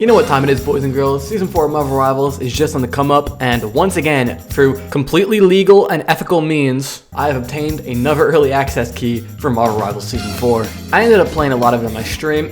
You know what time it is, boys and girls. Season 4 of Marvel Rivals is just on the come up, and once again, through completely legal and ethical means, I have obtained another early access key for Marvel Rivals Season 4. I ended up playing a lot of it on my stream,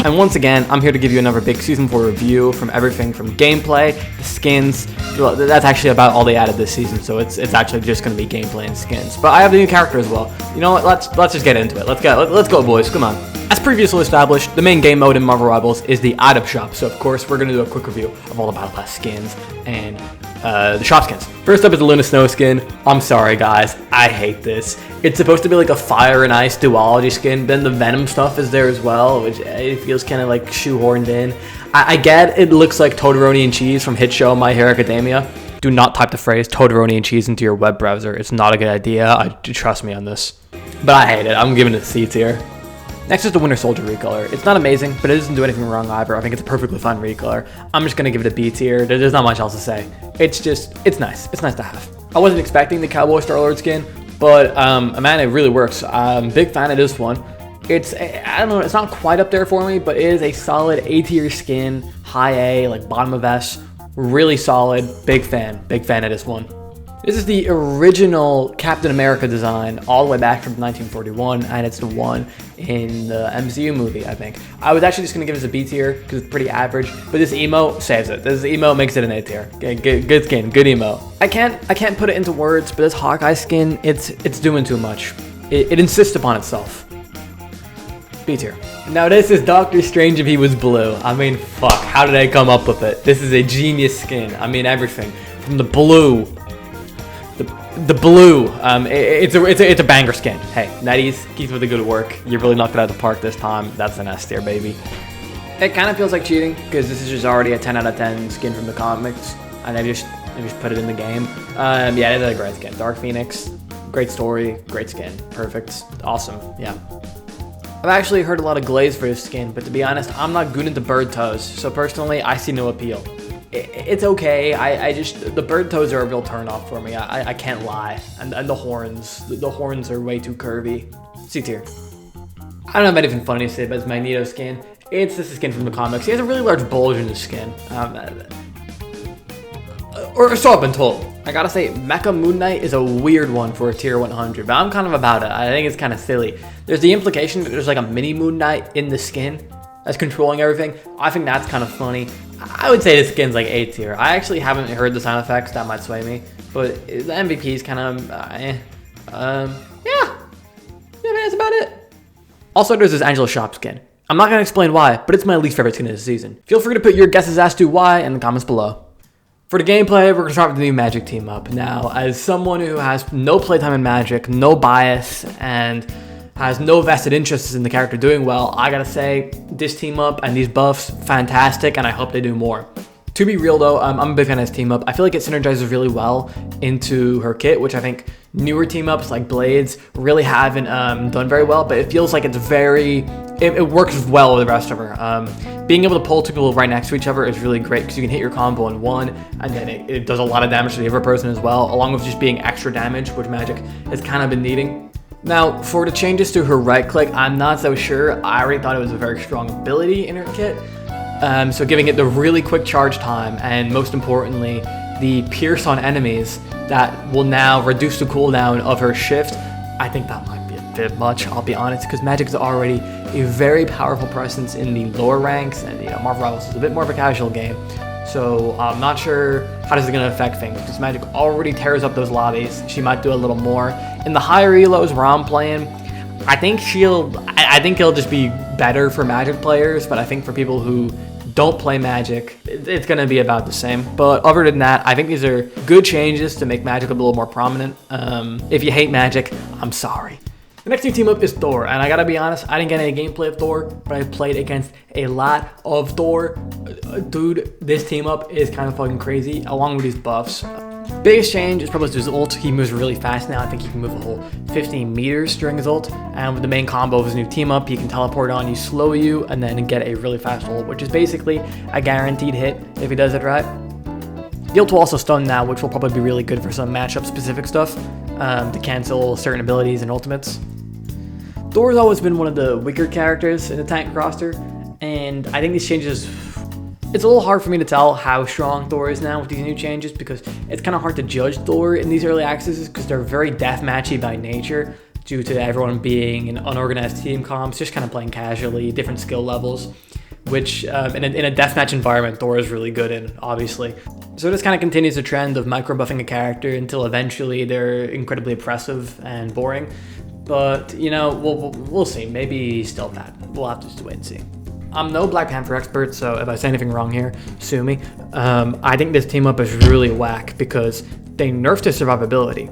and once again, I'm here to give you another big Season 4 review from everything from gameplay, the skins. That's actually about all they added this season, so it's actually just going to be gameplay and skins. But I have the new character as well. You know what? Let's just get into it. Let's go, boys. Come on. As previously established, the main game mode in Marvel Rivals is the item shop, so of course we're going to do a quick review of all the Battle Pass skins and the shop skins. First up is the Luna Snow skin. I'm sorry guys, I hate this. It's supposed to be like a fire and ice duology skin, then the Venom stuff is there as well, which it feels kind of like shoehorned in. I get it looks like Todoroni and cheese from hit show My Hero Academia. Do not type the phrase Todoroni and cheese into your web browser. It's not a good idea, trust me on this. But I hate it, I'm giving it a C tier. Next is the Winter Soldier recolor. It's not amazing, but it doesn't do anything wrong either. I think it's a perfectly fun recolor. I'm just gonna give it a B tier. There's not much else to say. It's nice. It's nice to have. I wasn't expecting the Cowboy Star-Lord skin, but man, it really works. I'm a big fan of this one. I don't know, it's not quite up there for me, but it is a solid A tier skin, high A, like bottom of S. Really solid. Big fan of this one. This is the original Captain America design all the way back from 1941, and it's the one in the MCU movie, I think. I was actually just going to give this a B tier because it's pretty average, but this emo saves it. This emo makes it an A tier. Good skin, good emo. I can't put it into words, but this Hawkeye skin, it's doing too much. It insists upon itself. B tier. Now this is Doctor Strange if he was blue. I mean, fuck, how did I come up with it? This is a genius skin. I mean, everything. From the blue... The blue, it's a banger skin. Hey, Netties, keep with the good work. You really knocked it out of the park this time. That's an S tier, baby. It kind of feels like cheating because this is just already a 10 out of 10 skin from the comics, and they just put it in the game. Yeah, it's a great skin. Dark Phoenix, great story, great skin, perfect, awesome. Yeah. I've actually heard a lot of glaze for this skin, but to be honest, I'm not good into bird toes, so personally, I see no appeal. It's okay. The bird toes are a real turn off for me. I can't lie. And the horns are way too curvy. C tier. I don't have anything funny to say about this Magneto skin. This is a skin from the comics. He has a really large bulge in his skin. Or so I've been told. I gotta say, Mecha Moon Knight is a weird one for a tier 100, but I'm kind of about it. I think it's kind of silly. There's the implication that there's like a mini Moon Knight in the skin that's controlling everything. I think that's kind of funny. I would say this skin's like A tier. I actually haven't heard the sound effects, that might sway me, but the MVP is kind of, yeah, that's about it. Also, there's this Angela Shop skin. I'm not gonna explain why, but it's my least favorite skin of the season. Feel free to put your guesses as to why in the comments below. For the gameplay, we're gonna start with the new Magic team up. Now, as someone who has no playtime in Magic, no bias, and has no vested interests in the character doing well, I gotta say, this team up and these buffs, fantastic, and I hope they do more. To be real though, I'm a big fan of this team up. I feel like it synergizes really well into her kit, which I think newer team ups like Blades really haven't done very well, but it feels like it works well with the rest of her. Being able to pull two people right next to each other is really great because you can hit your combo in one, and then it does a lot of damage to the other person as well, along with just being extra damage, which Magic has kind of been needing. Now, for the changes to her right click, I'm not so sure. I already thought it was a very strong ability in her kit. So giving it the really quick charge time, and most importantly, the pierce on enemies that will now reduce the cooldown of her shift, I think that might be a bit much, I'll be honest, because Magic is already a very powerful presence in the lower ranks, and Marvel Rivals is a bit more of a casual game. So I'm not sure how this is going to affect things, because Magic already tears up those lobbies. She might do a little more. In the higher elos where I'm playing, I think it'll just be better for Magic players, but I think for people who don't play Magic, it's going to be about the same. But other than that, I think these are good changes to make Magic a little more prominent. If you hate Magic, I'm sorry. The next new team up is Thor, and I gotta be honest, I didn't get any gameplay of Thor, but I played against a lot of Thor. Dude, this team up is kind of fucking crazy, along with these buffs. Biggest change is probably his ult. He moves really fast now. I think he can move a whole 15 meters during his ult. And with the main combo of his new team up, he can teleport on you, slow you, and then get a really fast ult, which is basically a guaranteed hit if he does it right. The ult will also stun now, which will probably be really good for some matchup specific stuff, to cancel certain abilities and ultimates. Thor's always been one of the weaker characters in the tank roster, and I think these changes It's a little hard for me to tell how strong Thor is now with these new changes because it's kind of hard to judge Thor in these early accesses because they're very deathmatchy by nature due to everyone being in unorganized team comps, just kind of playing casually, different skill levels, which in a deathmatch environment, Thor is really good in, obviously. So this kind of continues the trend of micro-buffing a character until eventually they're incredibly oppressive and boring. But, you know, we'll see. Maybe still bad. We'll have to just wait and see. I'm no Black Panther expert, so if I say anything wrong here, sue me. I think this team up is really whack because they nerfed his survivability,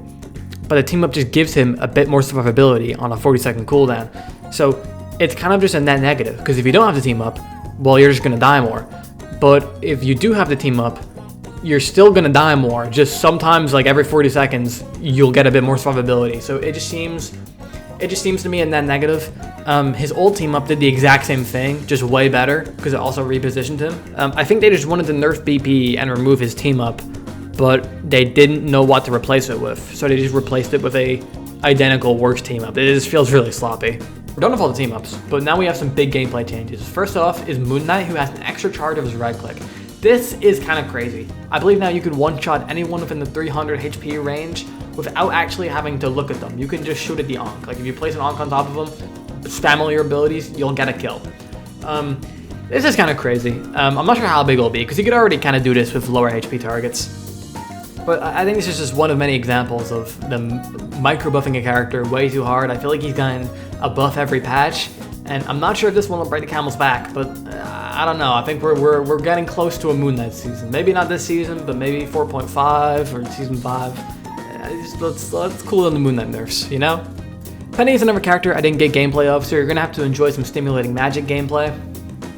but the team up just gives him a bit more survivability on a 40-second cooldown. So it's kind of just a net negative because if you don't have the team up, well, you're just going to die more. But if you do have the team up, you're still going to die more. Just sometimes, like every 40 seconds, you'll get a bit more survivability. So it just seems to me a net negative. His old team up did the exact same thing, just way better, because it also repositioned him. I think they just wanted to nerf BP and remove his team up, but they didn't know what to replace it with, so they just replaced it with a identical worse team up. It just feels really sloppy. We're done with all the team ups, but now we have some big gameplay changes. First off is Moon Knight, who has an extra charge of his right click. This is kind of crazy. I believe now you can one-shot anyone within the 300 HP range without actually having to look at them. You can just shoot at the Ankh. Like if you place an Ankh on top of them, spam all your abilities, you'll get a kill. This is kind of crazy. I'm not sure how big it'll be because you could already kind of do this with lower HP targets. But I think this is just one of many examples of them micro-buffing a character way too hard. I feel like he's gotten a buff every patch, and I'm not sure if this one will break the camel's back, but I don't know. I think we're getting close to a Moon Knight season. Maybe not this season, but maybe 4.5 or season 5. Let's cool down the Moon Knight nerfs, you know? Penny is another character I didn't get gameplay of, so you're gonna have to enjoy some stimulating magic gameplay.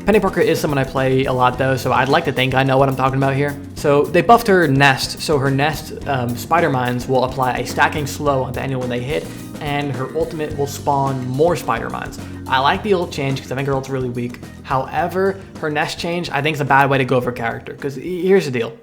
Penny Parker is someone I play a lot though, so I'd like to think I know what I'm talking about here. So they buffed her Nest, so her Nest Spider Mines will apply a stacking slow onto anyone they hit, and her ultimate will spawn more Spider Mines. I like the ult change because I think her ult's really weak. However, her Nest change I think is a bad way to go for a character, because here's the deal.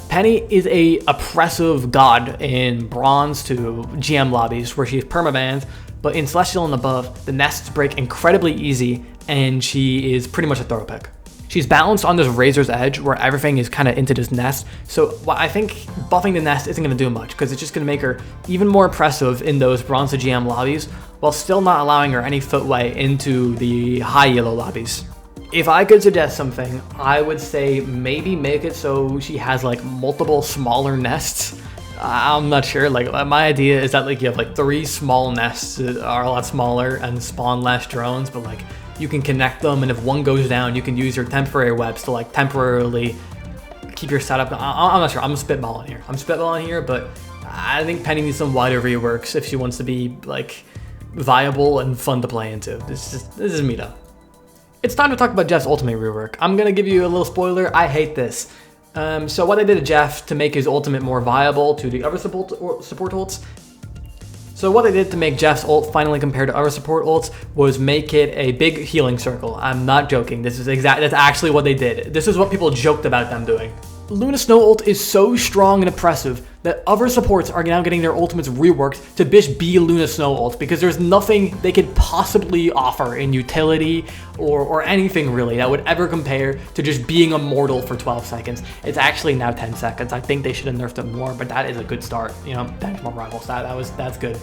Penny is a oppressive god in Bronze to GM lobbies where she's permabanned, but in Celestial and above, the nests break incredibly easy and she is pretty much a throw pick. She's balanced on this razor's edge where everything is kind of into this nest, so I think buffing the nest isn't going to do much because it's just going to make her even more oppressive in those Bronze to GM lobbies while still not allowing her any footway into the high yellow lobbies. If I could suggest something, I would say maybe make it so she has like multiple smaller nests. I'm not sure, like my idea is that like you have like 3 small nests that are a lot smaller and spawn less drones, but like you can connect them and if one goes down, you can use your temporary webs to like temporarily keep your setup. I'm not sure, I'm spitballing here, but I think Penny needs some wider reworks if she wants to be like viable and fun to play into. This is me though. It's time to talk about Jeff's ultimate rework. I'm gonna give you a little spoiler, I hate this. So what I did to Jeff to make his ultimate more viable to the other support ults. So what I did to make Jeff's ult finally compared to other support ults was make it a big healing circle. I'm not joking, that's actually what they did. This is what people joked about them doing. Luna Snow ult is so strong and oppressive that other supports are now getting their ultimates reworked to bish be Luna Snow ult because there's nothing they could possibly offer in utility or anything really that would ever compare to just being immortal for 12 seconds. It's actually now 10 seconds. I think they should have nerfed it more, but that is a good start. You know, Benchmark Rivals, that's good.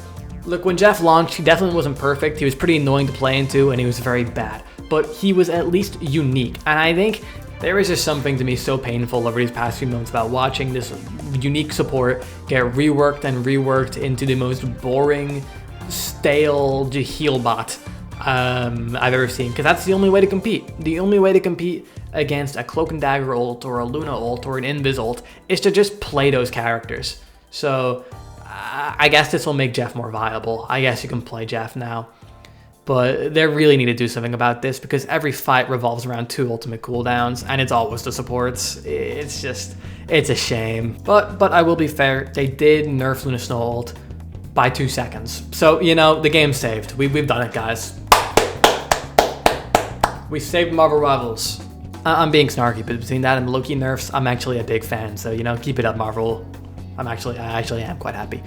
Look, when Jeff launched, he definitely wasn't perfect. He was pretty annoying to play into and he was very bad, but he was at least unique. And I think there is just something to me so painful over these past few months about watching this unique support get reworked into the most boring, stale heal bot I've ever seen. Because that's the only way to compete. The only way to compete against a Cloak and Dagger ult or a Luna ult or an Invis ult is to just play those characters. So I guess this will make Jeff more viable. I guess you can play Jeff now. But they really need to do something about this because every fight revolves around 2 ultimate cooldowns and it's always the supports. It's a shame. But I will be fair, they did nerf Luna Snow ult by 2 seconds. So, you know, the game's saved. We've done it, guys. We saved Marvel Rivals. I'm being snarky, but between that and the Loki nerfs, I'm actually a big fan. So, you know, keep it up, Marvel. I actually am quite happy.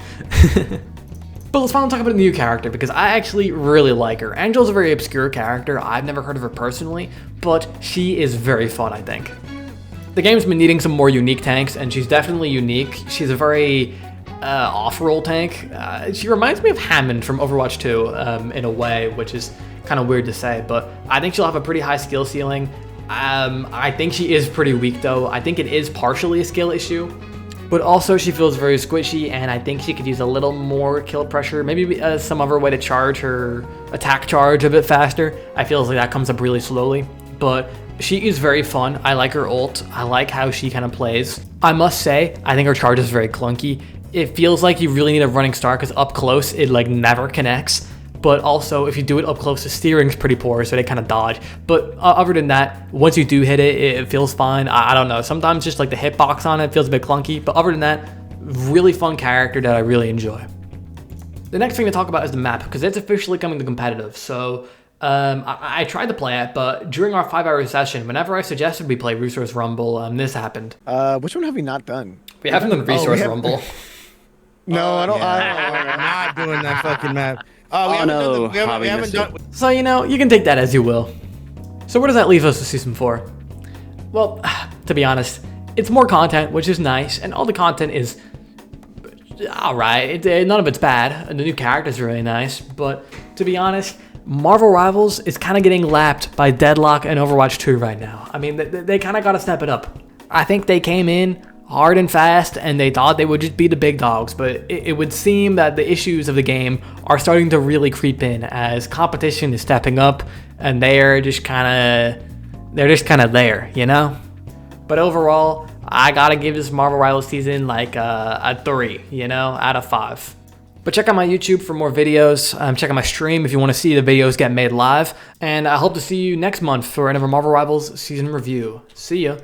But let's finally talk about a new character because I actually really like her. Angel's a very obscure character. I've never heard of her personally, but she is very fun, I think. The game's been needing some more unique tanks, and she's definitely unique. She's a very off-roll tank. She reminds me of Hammond from Overwatch 2 in a way, which is kind of weird to say, but I think she'll have a pretty high skill ceiling. I think she is pretty weak though. I think it is partially a skill issue, but also she feels very squishy, and I think she could use a little more kill pressure, maybe some other way to charge her attack charge a bit faster. I feel like that comes up really slowly, but she is very fun. I like her ult. I like how she kind of plays. I must say, I think her charge is very clunky. It feels like you really need a running start because up close, it like never connects. But also, if you do it up close, the steering's pretty poor, so they kind of dodge. But other than that, once you do hit it, it feels fine. I don't know. Sometimes just like the hitbox on it feels a bit clunky. But other than that, really fun character that I really enjoy. The next thing to talk about is the map, because it's officially coming to competitive. So I tried to play it, but during our 5-hour session, whenever I suggested we play Resource Rumble, this happened. Which one have we not done? We haven't done Resource Rumble. No, I don't. We're not doing that fucking map. We haven't done. So, you know, you can take that as you will. So where does that leave us with Season 4? Well, to be honest, it's more content, which is nice, and all the content is alright. None of it's bad, and the new character's really nice, but to be honest, Marvel Rivals is kind of getting lapped by Deadlock and Overwatch 2 right now. I mean, they kind of got to step it up. I think they came in hard and fast, and they thought they would just be the big dogs, but it would seem that the issues of the game are starting to really creep in as competition is stepping up, and they're just kind of there, you know? But overall, I gotta give this Marvel Rivals season like a 3, you know, out of 5. But check out my YouTube for more videos. Check out my stream if you want to see the videos get made live. And I hope to see you next month for another Marvel Rivals season review. See ya.